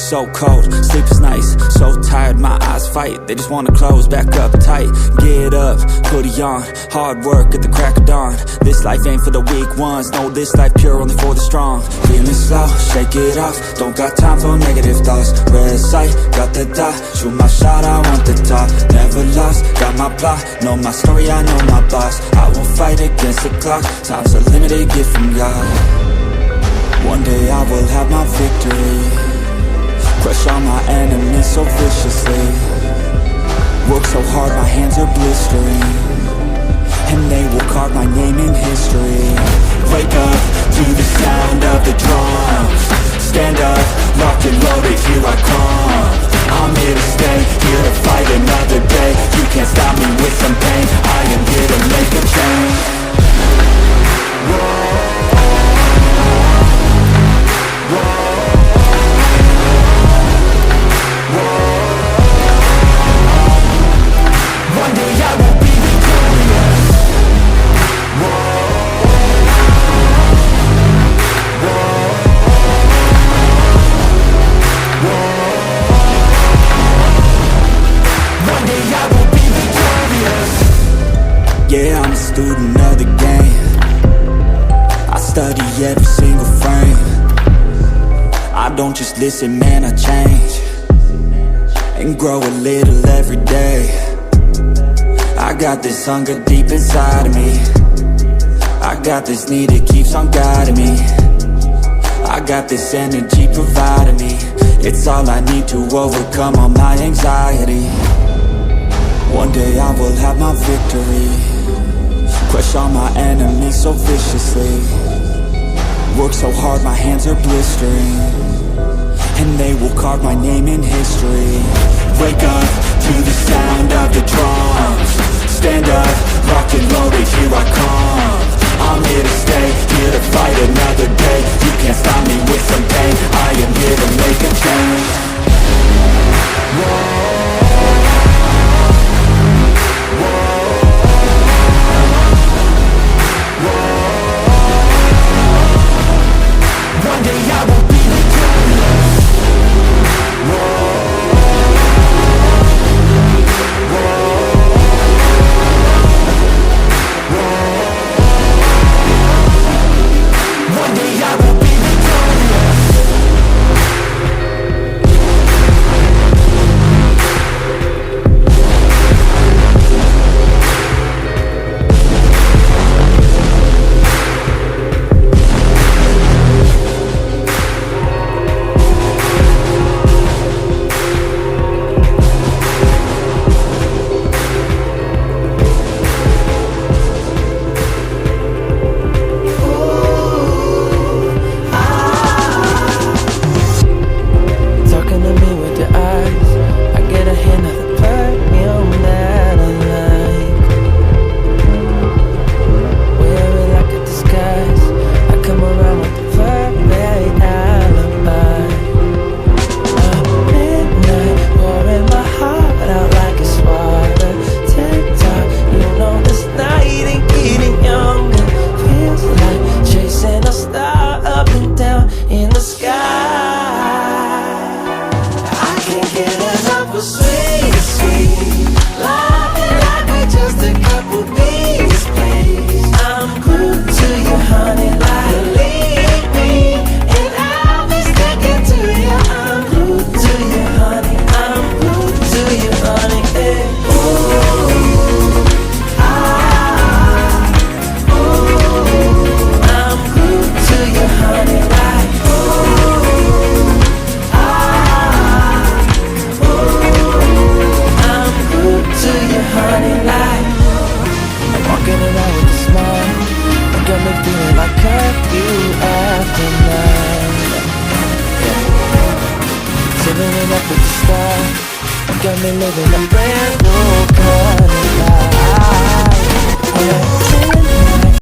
So cold, sleep is nice. So tired, my eyes fight. They just wanna close back up tight. Get up, hoodie on. Hard work at the crack of dawn. This life ain't for the weak ones. No, this life pure, only for the strong. Feeling slow, shake it off. Don't got time for negative thoughts. Red sight, got the dot. Shoot my shot, I want the top. Never lost, got my plot. Know my story, I know my boss. I won't fight against the clock. Time's a limited gift from God. One day I will have my victory. Crush all my enemies so viciously. Work so hard, my hands are blistering, and they will carve my name in history. Wake up to the sound of the drums. Stand up, locked and loaded, here I come. I'm here to stay, here to fight another day. You can't stop me with some pain. I am here to make a change. Whoa. One day I will be victorious. One day I will be victorious. Yeah, I'm a student of the game. I study every single frame. I don't just listen, man, I change and grow a little every day. I got this hunger deep inside of me. I got this need, it keeps on guiding me. I got this energy providing me. It's all I need to overcome all my anxiety. One day I will have my victory. Crush all my enemies so viciously. Work so hard, my hands are blistering, and they will carve my name in history. Wake up to the sound of the drums. Stand up, locked and loaded, here I come. I'm here to stay, here to fight another day. You can't stop me with some pain. I am here to make a change. Whoa. One day I will be victorious. One day I will be victorious. Living up with the stars, got me living a brand new